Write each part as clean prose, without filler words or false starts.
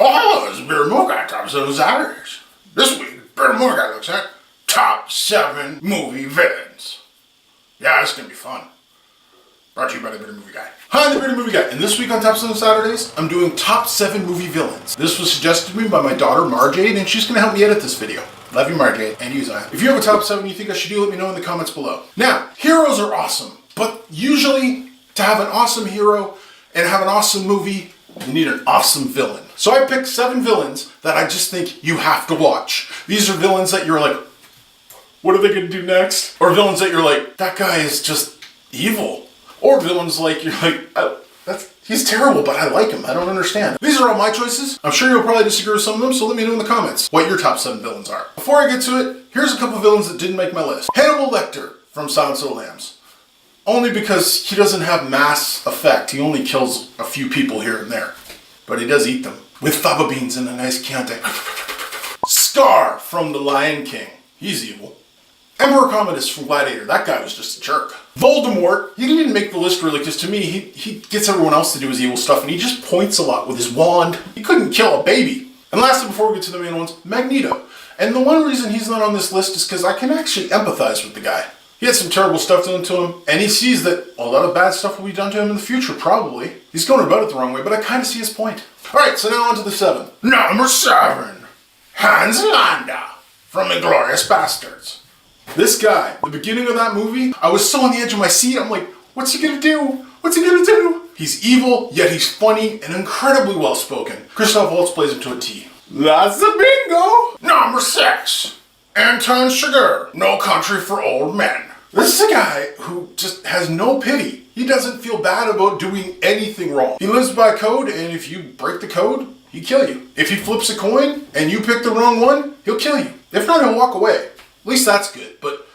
Oh, this is Beer and More Guy Top 7 Saturdays. This week, Beer and More Guy looks at Top 7 Movie Villains. Yeah, it's gonna be fun. Brought to you by the Beer Movie Guy. Hi, the Beer Movie Guy. And this week on Top 7 Saturdays, I'm doing Top 7 Movie Villains. This was suggested to me by my daughter, Marjade, and she's gonna help me edit this video. Love you, Marjade, and you, Zion. If you have a top 7 you think I should do, let me know in the comments below. Now, heroes are awesome, but usually to have an awesome hero and have an awesome movie, you need an awesome villain. So I picked 7 villains that I just think you have to watch. These are villains that you're like, what are they gonna do next? Or villains that you're like, that guy is just evil. Or villains like, you're like, he's terrible, but I like him. I don't understand. These are all my choices. I'm sure you'll probably disagree with some of them, so let me know in the comments what your top 7 villains are. Before I get to it, here's a couple villains that didn't make my list. Hannibal Lecter from Silence of the Lambs. Only because he doesn't have mass effect. He only kills a few people here and there. But he does eat them. With fava beans and a nice Chianti. Scar from The Lion King. He's evil. Emperor Commodus from Gladiator. That guy was just a jerk. Voldemort. He didn't make the list really, because to me, he gets everyone else to do his evil stuff, and he just points a lot with his wand. He couldn't kill a baby. And lastly, before we get to the main ones, Magneto. And the one reason he's not on this list is because I can actually empathize with the guy. He had some terrible stuff done to him, and he sees that a lot of bad stuff will be done to him in the future, probably. He's going about it the wrong way, but I kind of see his point. Alright, so now on to the 7. Number 7. Hans Landa from Inglourious Bastards. This guy, the beginning of that movie, I was so on the edge of my seat, I'm like, what's he gonna do? What's he gonna do? He's evil, yet he's funny and incredibly well spoken. Christoph Waltz plays him to a T. That's a bingo! Number 6. Anton Chigurh, No Country for Old Men. This is a guy who just has no pity. He doesn't feel bad about doing anything wrong. He lives by code, and if you break the code, he'll kill you. If he flips a coin and you pick the wrong one, he'll kill you. If not, he'll walk away. At least that's good, but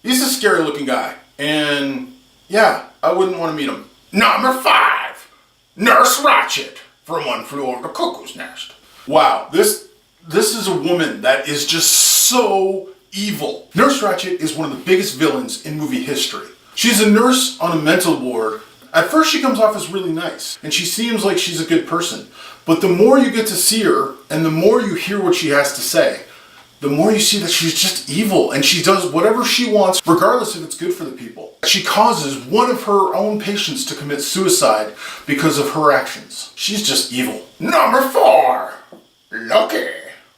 he's a scary looking guy. And yeah, I wouldn't want to meet him. Number 5. Nurse Ratchet from One Flew Over the Cuckoo's Nest. Wow, this is a woman that is just so evil. Nurse Ratchet is one of the biggest villains in movie history. She's a nurse on a mental ward. At first she comes off as really nice, and she seems like she's a good person. But the more you get to see her, and the more you hear what she has to say, the more you see that she's just evil, and she does whatever she wants, regardless if it's good for the people. She causes one of her own patients to commit suicide because of her actions. She's just evil. Number 4. Loki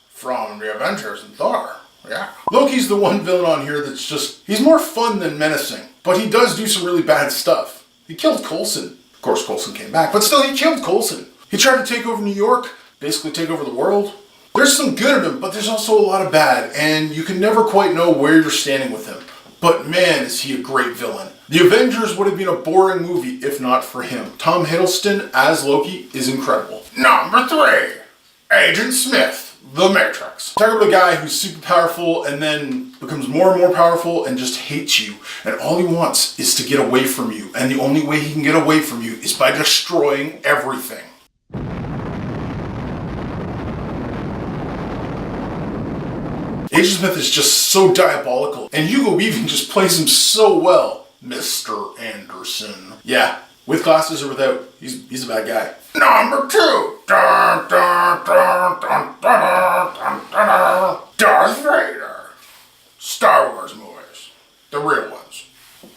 from the Avengers and Thor. Yeah. Loki's the one villain on here that's just, he's more fun than menacing, but he does do some really bad stuff. He killed Coulson. Of course, Coulson came back, but still he killed Coulson. He tried to take over New York, basically take over the world. There's some good in him, but there's also a lot of bad, and you can never quite know where you're standing with him. But man, is he a great villain. The Avengers would have been a boring movie if not for him. Tom Hiddleston as Loki is incredible. Number 3. Agent Smith. The Matrix. Talk about a guy who's super powerful and then becomes more and more powerful and just hates you. And all he wants is to get away from you. And the only way he can get away from you is by destroying everything. Agent Smith is just so diabolical. And Hugo Weaving just plays him so well. Mr. Anderson. Yeah, with glasses or without, he's a bad guy. Number 2. Dun, dun, dun, dun, dun, dun, dun, dun. Darth Vader. Star Wars movies. The real ones.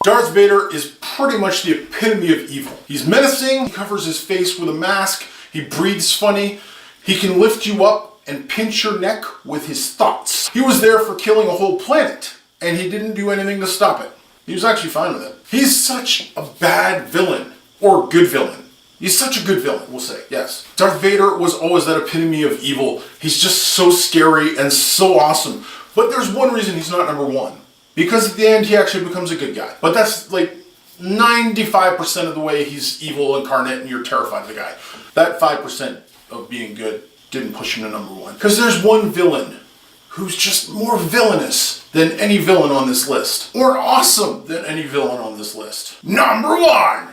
Darth Vader is pretty much the epitome of evil. He's menacing, he covers his face with a mask, he breathes funny, he can lift you up and pinch your neck with his thoughts. He was there for killing a whole planet, and he didn't do anything to stop it. He was actually fine with it. He's such a bad villain, or good villain. He's such a good villain, we'll say, yes. Darth Vader was always that epitome of evil. He's just so scary and so awesome. But there's one reason he's not number 1. Because at the end, he actually becomes a good guy. But that's like 95% of the way he's evil incarnate and you're terrified of the guy. That 5% of being good didn't push him to number 1. Because there's one villain who's just more villainous than any villain on this list. More awesome than any villain on this list. Number 1.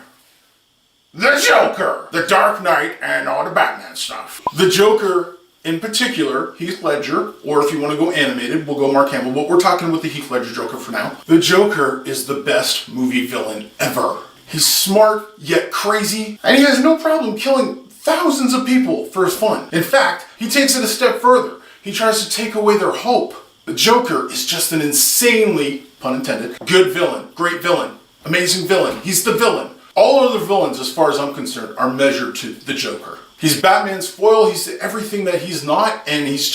The Joker, The Dark Knight, and all the Batman stuff. The Joker, in particular, Heath Ledger, or if you want to go animated, we'll go Mark Hamill, but we're talking with the Heath Ledger Joker for now. The Joker is the best movie villain ever. He's smart, yet crazy, and he has no problem killing thousands of people for his fun. In fact, he takes it a step further. He tries to take away their hope. The Joker is just an insanely, pun intended, good villain, great villain, amazing villain. He's the villain. All other villains, as far as I'm concerned, are measured to the Joker. He's Batman's foil, he's everything that he's not, and he's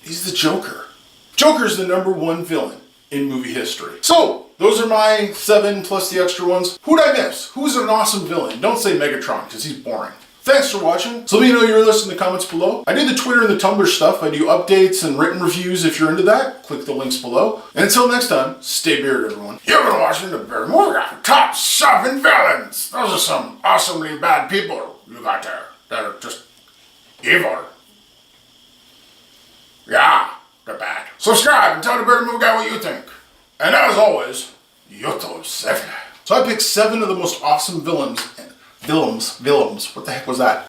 the Joker. Joker's the #1 villain in movie history. So, those are my 7 plus the extra ones. Who'd I miss? Who's an awesome villain? Don't say Megatron, because he's boring. Thanks for watching. So let me know your list in the comments below. I do the Twitter and the Tumblr stuff. I do updates and written reviews if you're into that. Click the links below. And until next time, stay bearded, everyone. You've been watching the Bearded Movie Guy. Top 7 villains. Those are some awesomely bad people you got there that are just evil. Yeah, they're bad. Subscribe and tell the Bearded Movie Guy what you think. And as always, YouTube 7. So I picked 7 of the most awesome villains. Villains. What the heck was that?